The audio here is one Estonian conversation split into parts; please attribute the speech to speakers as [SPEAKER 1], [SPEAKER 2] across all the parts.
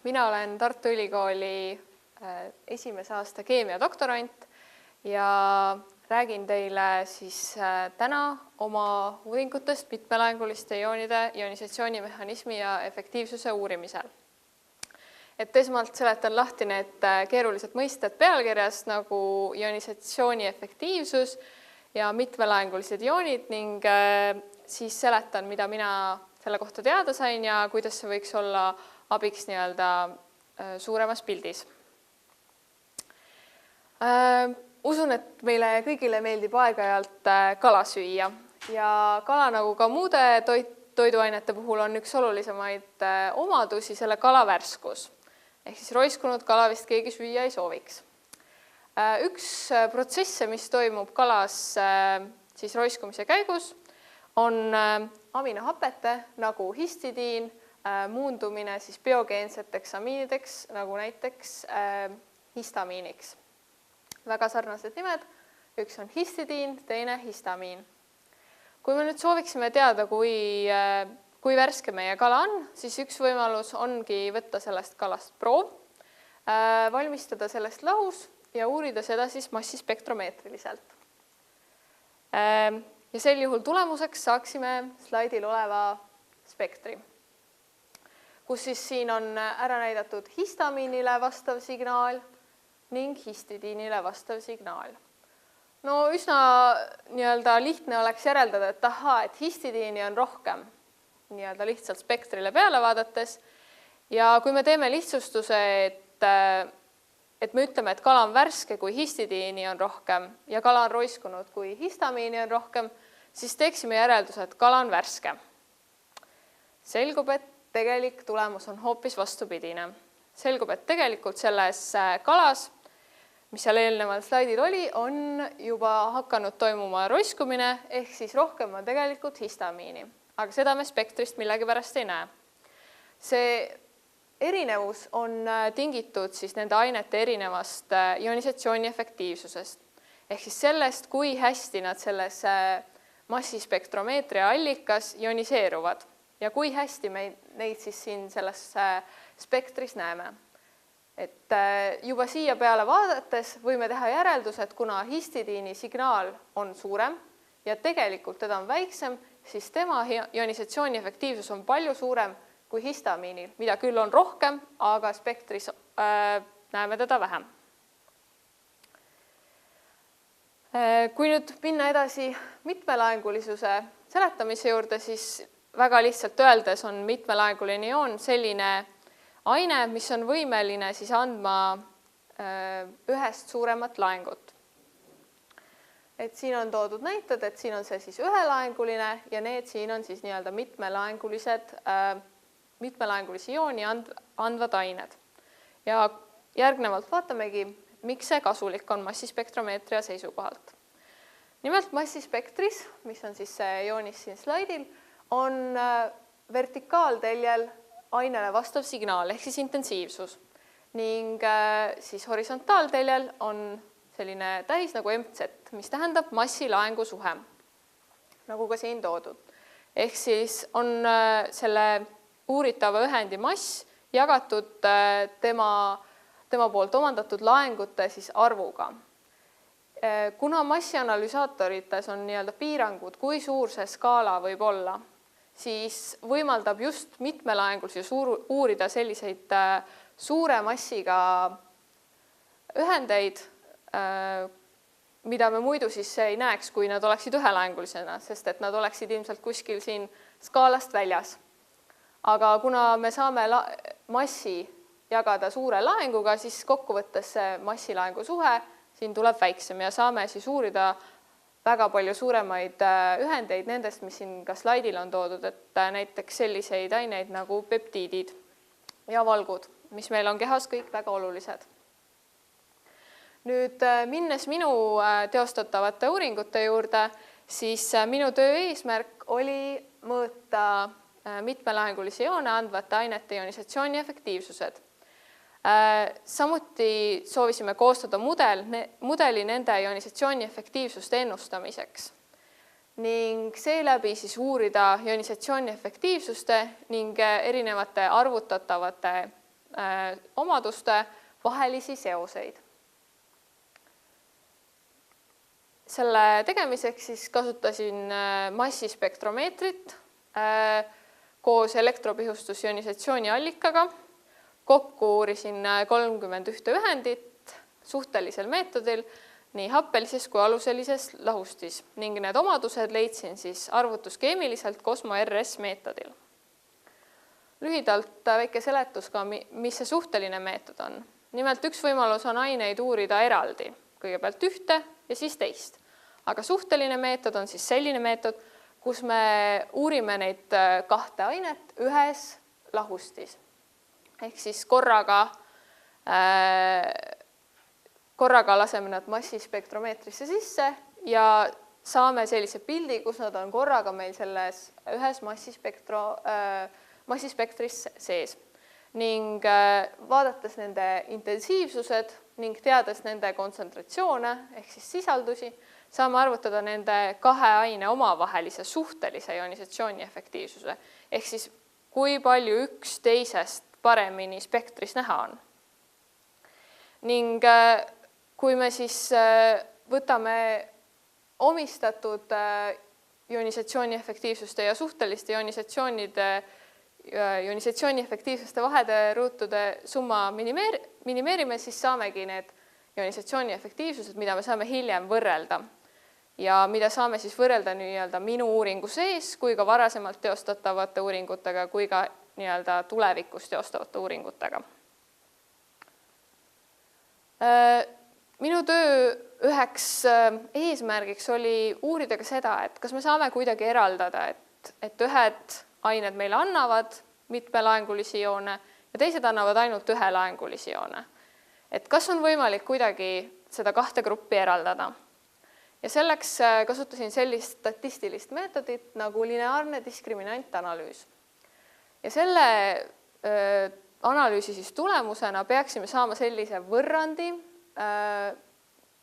[SPEAKER 1] Mina olen Tartu Ülikooli esimese aasta keemiadoktorant ja räägin teile siis täna oma uuringutest mitmelahinguliste ioonide ionisatsioonimehhanismi ja efektiivsuse uurimisel. Et esmalt seletan lahti need keerulised mõisted pealkirjas nagu ionisatsiooni efektiivsus ja mitmelahingulised ioonid ning siis seletan, mida mina selle kohta teada sain ja kuidas see võiks olla abiks suuremas pildis. Usun, et meile kõigile meeldib aeg-ajalt kala süüa ja kala nagu ka muude toiduainete puhul on üks olulisemaid omadusi selle kala värskus. Ehk siis roiskunud kala vist keegi süüa ei sooviks. Üks protsesse, mis toimub kalas siis roiskumise käigus, on aminohapete nagu histidiin, muundumine siis biogeenseteks amiinideks nagu näiteks histamiiniks. Väga sarnased nimed, üks on histidiin, teine histamiin. Kui me nüüd sooviksime teada, kui värske meie kala on, siis üks võimalus ongi võtta sellest kalast proov, valmistada sellest lahus ja uurida seda siis massispektromeetriliselt. Ja sel juhul tulemuseks saaksime slaidil oleva spektri, kus siis siin on ära näidatud histamiinile vastav signaal ning histidiinile vastav signaal. No üsna lihtne oleks järeldada, et histidiini on rohkem lihtsalt spektrile peale vaadates ja kui me teeme lihtsustuse, et me ütleme, et kala on värske, kui histidiini on rohkem ja kala on roiskunud, kui histamiini on rohkem, siis teeksime järelduse, et kala on värske. Selgub, et tegelik tulemus on hoopis vastupidine. Selgub, et tegelikult selles kalas, mis seal eelneval slaidil oli, on juba hakanud toimuma roiskumine, ehk siis rohkem on tegelikult histamiini. Aga seda me spektrist millegipärast ei näe. See erinevus on tingitud siis nende ainete erinevast ionisatsiooni efektiivsusest. Ehk siis sellest, kui hästi nad selles massispektromeetria allikas ioniseeruvad ja kui hästi me neid siis siin selles spektris näeme. Et juba siia peale vaadates võime teha järeldus, et kuna histidiini signaal on suurem ja tegelikult teda on väiksem, siis tema ionisatsiooni efektiivsus on palju suurem kui histamiinil, mida küll on rohkem, aga spektris näeme teda vähem. Kui nüüd minna edasi mitmelahingulisuse seletamise juurde, siis väga lihtsalt öeldes on mitmelahinguline ioon selline aine, mis on võimeline siis andma ühest suuremat laengut. Et siin on toodud näited, et siin on see siis ühelahinguline ja need siin on siis mitmelahingulisi iooni andvad ained. Ja järgnevalt vaatamegi, miks see kasulik on massispektromeetria seisukohalt. Nimelt massispektris, mis on siis see ionis siin slaidil, on vertikaalteljel ainele vastav signaal ehk siis intensiivsus ning siis horisontaalteljel on selline tähis nagu MZ, mis tähendab massilaengu suhe, nagu ka siin toodud. Ehk siis on selle uuritava ühendi mass jagatud tema poolt omandatud laengute siis arvuga. Kuna massianalüsaatorites on piirangud, kui suur see skaala võib olla, siis võimaldab just mitmelahengulisus uurida selliseid suure massiga ühendeid, mida me muidu siis ei näeks, kui nad oleksid ühelahengulisena, sest et nad oleksid ilmselt kuskil siin skaalast väljas. Aga kuna me saame massi jagada suure laenguga, siis kokkuvõttes see massilaengu suhe siin tuleb väiksem ja saame siis uurida väga palju suuremaid ühendeid nendest, mis siin ka slaidil on toodud, et näiteks selliseid aineid nagu peptiidid ja valgud, mis meil on kehas kõik väga olulised. Nüüd minnes minu teostatavate uuringute juurde, siis minu töö eesmärk oli mõõta mitmelahingulisi ioone andvate ainete ionisatsiooni efektiivsused. Samuti soovisime koostada mudeli nende ionisatsiooni efektiivsuste ennustamiseks. ning seeläbi siis uurida ionisatsiooni efektiivsuste ning erinevate arvutatavate omaduste vahelisi seoseid. Selle tegemiseks siis kasutasin massispektromeetrit koos elektropihustusionisatsiooni allikaga. Kokku uurisin 31 ühendit suhtelisel meetodil nii happelises kui aluselises lahustis ning need omadused leidsin siis arvutuskeemiliselt Cosmo RS meetodil. Lühidalt väike seletus ka, mis see suhteline meetod on. Nimelt üks võimalus on aineid uurida eraldi, kõigepealt ühte ja siis teist. Aga suhteline meetod on siis selline meetod, kus me uurime neid kahte ainet ühes lahustis. Ehk siis korraga laseme nad massispektromeetrisse sisse ja saame sellise pildi, kus nad on korraga meil selles ühes massispektris sees. Ning vaadates nende intensiivsused ning teades nende kontsentratsioone ehk siis sisaldusi, saame arvutada nende kahe aine omavahelise suhtelise ionisatsiooni efektiivsuse. Ehk siis kui palju üks teisest paremini spektris näha on. Ning kui me siis võtame omistatud ionisatsiooni efektiivsuste ja suhteliste ionisatsiooni efektiivsuste vahede ruutude summa minimeerime, siis saamegi need ionisatsiooni efektiivsused, mida me saame hiljem võrrelda. Ja mida saame siis võrrelda minu uuringu sees kui ka varasemalt teostatavate uuringutega kui ka tulevikus teostavate uuringutega. Minu töö üheks eesmärgiks oli uurida ka seda, et kas me saame kuidagi eraldada, et ühed ained meile annavad mitmelaengulisi joone ja teised annavad ainult ühelaengulisi joone. Et kas on võimalik kuidagi seda kahte gruppi eraldada? Ja selleks kasutasin sellist statistilist meetodit nagu lineaarne diskriminantanalüüs. Ja selle analüüsi siis tulemusena peaksime saama sellise võrrandi,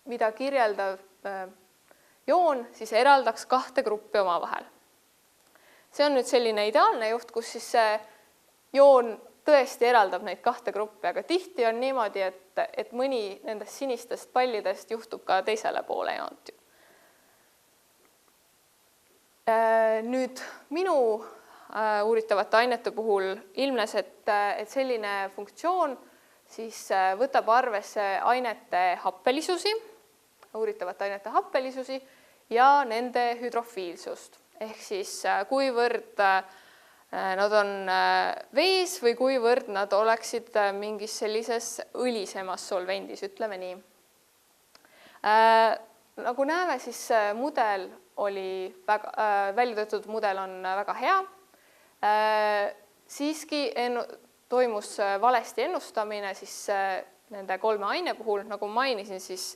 [SPEAKER 1] mida kirjeldav joon siis eraldaks kahte gruppi omavahel. See on nüüd selline ideaalne juht, kus siis see joon tõesti eraldab neid kahte gruppi, aga tihti on niimoodi, et mõni nendest sinistest pallidest juhtub ka teisele poole joont. Nüüd minu uuritavate ainete puhul ilmnes, et selline funktsioon siis võtab arvesse ainete happelisusi, uuritavate ainete happelisusi ja nende hüdrofiilsust. Ehk siis kuivõrd nad on vees või kuivõrd nad oleksid mingis sellises õlisemas solvendis, ütleme nii. Nagu näeme, siis mudel oli väljatöötatud mudel on väga hea. Siiski toimus valesti ennustamine siis nende kolme aine puhul, nagu mainisin, siis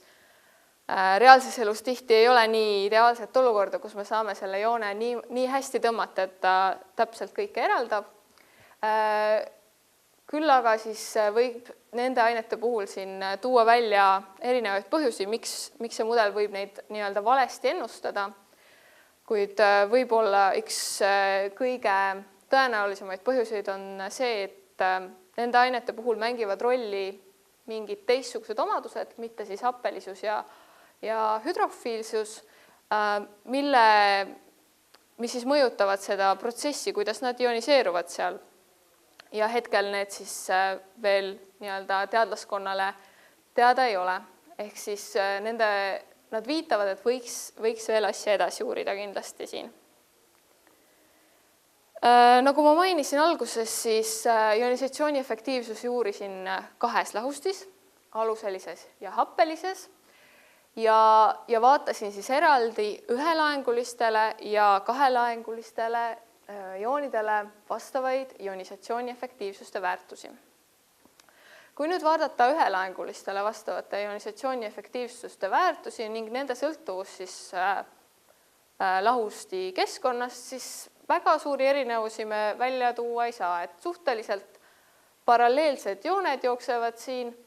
[SPEAKER 1] reaalses elus tihti ei ole nii ideaalset olukorda, kus me saame selle joone nii hästi tõmmata, et ta täpselt kõike eraldab. Küll aga siis võib nende ainete puhul siin tuua välja erinevaid põhjusi, miks see mudel võib neid nii-öelda valesti ennustada, kuid võib-olla üks kõige tõenäolisemaid põhjuseid on see, et nende ainete puhul mängivad rolli mingid teistsugused omadused, mitte siis happelisus ja hüdrofiilsus, mis siis mõjutavad seda protsessi, kuidas nad ioniseeruvad seal. Ja hetkel need siis veel teadlaskonnale teada ei ole. Ehk siis nad viitavad, et võiks veel asja edasi uurida kindlasti siin. Nagu ma mainisin alguses, siis ionisatsiooni efektiivsusi uurisin kahes lahustis, aluselises ja happelises. Ja vaatasin siis eraldi ühelaengulistele ja kahelaengulistele joonidele vastavaid ionisatsiooni efektiivsuste väärtusi. Kui nüüd vaadata ühelaengulistele vastavate ionisatsiooni efektiivsuste väärtusi ning nende sõltuvus siis lahusti keskkonnast, siis väga suuri erinevusi me välja tuua ei saa, et suhteliselt paralleelsed jooned jooksevad siin.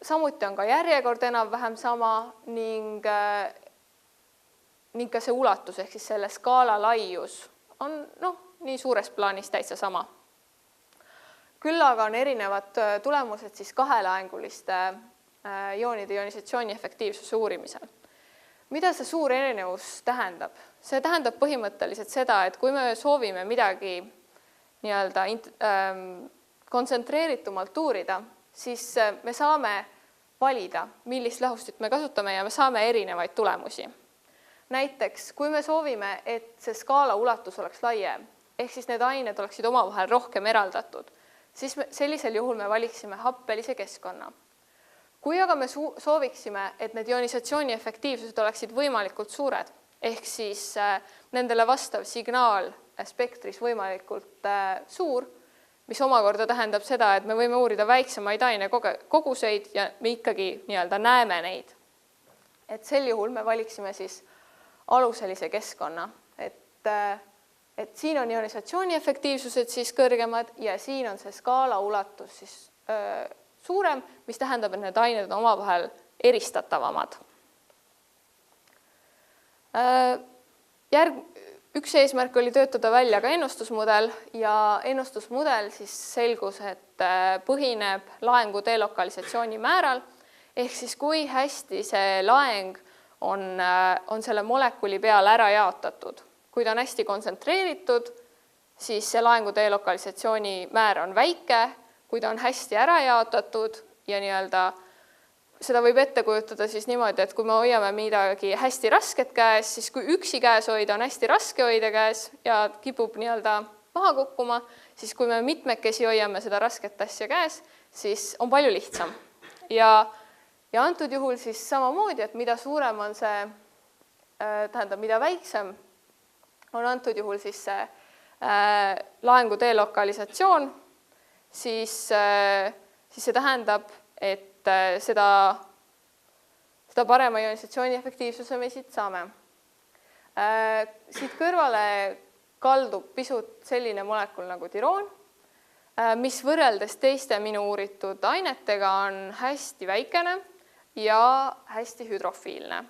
[SPEAKER 1] Samuti on ka järjekord enam-vähem sama ning ning ka see ulatus ehk siis selle skaala laius on nii suures plaanis täitsa sama. Küll aga on erinevad tulemused siis kahelaenguliste ioonide ionisatsiooni efektiivsuse uurimisel. Mida see suur erinevus tähendab? See tähendab põhimõtteliselt seda, et kui me soovime midagi nii-öelda kontsentreeritumalt uurida, siis me saame valida, millist lahustit me kasutame ja me saame erinevaid tulemusi. Näiteks, kui me soovime, et see skaala ulatus oleks laiem, ehk siis need ained oleksid omavahel rohkem eraldatud, siis sellisel juhul me valiksime happelise keskkonna. Kui aga me sooviksime, et need ionisatsiooni efektiivsused oleksid võimalikult suured, ehk siis nendele vastav signaal spektris võimalikult suur, mis omakorda tähendab seda, et me võime uurida väiksemaid ainekoguseid ja me ikkagi nii-öelda näeme neid. Et sel juhul me valiksime siis aluselise keskkonna, et siin on ionisatsiooni efektiivsused siis kõrgemad ja siin on see skaala ulatus siis suurem, mis tähendab, et need ained on omavahel eristatavamad. Üks eesmärk oli töötada välja ka ennustusmudel ja ennustusmudel siis selgus, et põhineb laengu delokalisatsiooni määral, ehk siis kui hästi see laeng on selle molekuli peal ära jaotatud. Kui ta on hästi kontsentreeritud, siis see laengu delokalisatsiooni määr on väike, kui ta on hästi ära jaotatud ja nii-öelda seda võib ette kujutada siis niimoodi, et kui me hoiame midagi hästi rasket käes, siis kui üksi käes hoida on hästi raske hoida käes ja kipub nii-öelda maha kukkuma, siis kui me mitmekesi hoiame seda rasket asja käes, siis on palju lihtsam. Ja antud juhul siis samamoodi, et mida suurem on see, tähendab, mida väiksem on antud juhul siis see laengu delokalisatsioon, siis see tähendab, et seda parema ionisatsiooni efektiivsuse me siit saame. Siit kõrvale kaldub pisut selline molekul nagu tiroon, mis võrreldes teiste minu uuritud ainetega on hästi väikene ja hästi hüdrofiilne.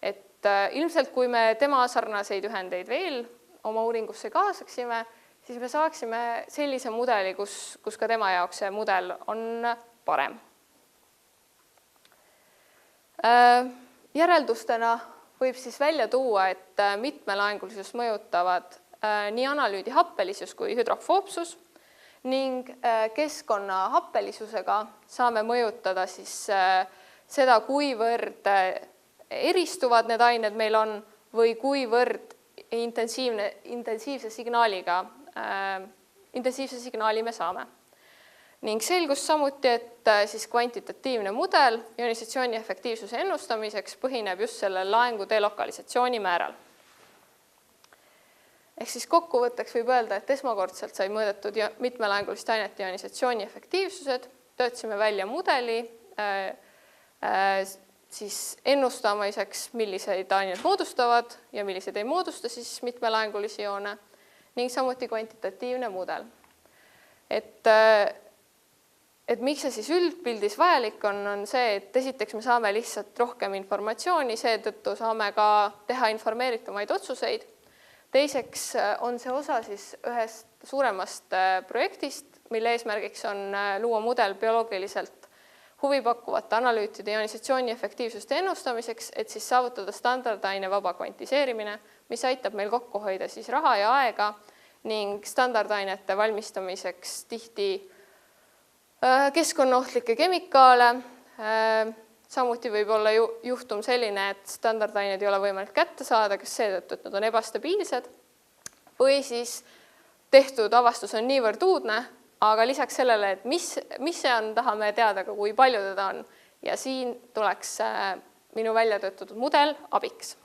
[SPEAKER 1] Et ilmselt kui me tema sarnaseid ühendeid veel oma uuringusse kaasaksime, siis me saaksime sellise mudeli, kus ka tema jaoks see mudel on parem. Järeldustena võib siis välja tuua, et mitmelaengulisust mõjutavad nii analüüdi happelisus kui hüdrofoobsus ning keskkonna happelisusega saame mõjutada siis seda, kuivõrd eristuvad need ained meil on või kuivõrd intensiivse signaali me saame. Ning selgus samuti, et siis kvantitatiivne mudel ionisatsiooni efektiivsuse ennustamiseks põhineb just selle laengu delokalisatsiooni määral. Ehk siis kokkuvõtteks võib öelda, et esmakordselt sai mõõdetud mitmelaengulist ainete ionisatsiooni efektiivsused, töötasime välja mudeli siis ennustamiseks, milliseid ained moodustavad ja millised ei moodusta siis mitmelaengulisi ioone ning samuti kvantitatiivne mudel. Et miks see siis üldpildis vajalik on see, et esiteks me saame lihtsalt rohkem informatsiooni, seetõttu saame ka teha informeeritumaid otsuseid. Teiseks on see osa siis ühest suuremast projektist, mille eesmärgiks on luua mudel bioloogiliselt huvipakkuvate analüütide ionisatsiooni efektiivsuste ennustamiseks, et siis saavutada standardaine vaba kvantiseerimine, mis aitab meil kokku hoida siis raha ja aega ning standardainete valmistamiseks tihti keskkonnaohtlikke kemikaale. Samuti võib olla juhtum selline, et standardained ei ole võimalik kätte saada, kas seetõttu, et nad on ebastabiilsed või siis tehtud avastus on niivõrd uudne, aga lisaks sellele, et mis see on, tahame teada ka, kui palju teda on. Ja siin tuleks minu välja töötatud mudel abiks.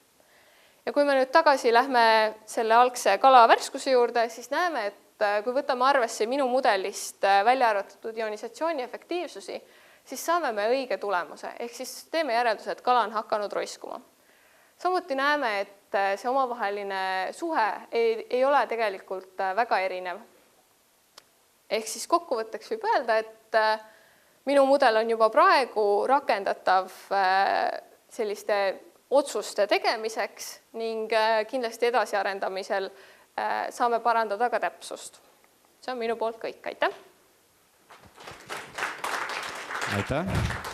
[SPEAKER 1] Ja kui me nüüd tagasi lähme selle algse kala värskuse juurde, siis näeme, et kui võtame arvesse minu mudelist välja arvatud ionisatsiooni efektiivsusi, siis saame me õige tulemuse. Ehk siis teeme järelduse, et kala on hakanud roiskuma. Samuti näeme, et see omavaheline suhe ei ole tegelikult väga erinev. Ehk siis kokkuvõtteks võib öelda, et minu mudel on juba praegu rakendatav selliste otsuste tegemiseks ning kindlasti edasiarendamisel saame parandada ka täpsust. See on minu poolt kõik. Aitäh!
[SPEAKER 2] Aitäh!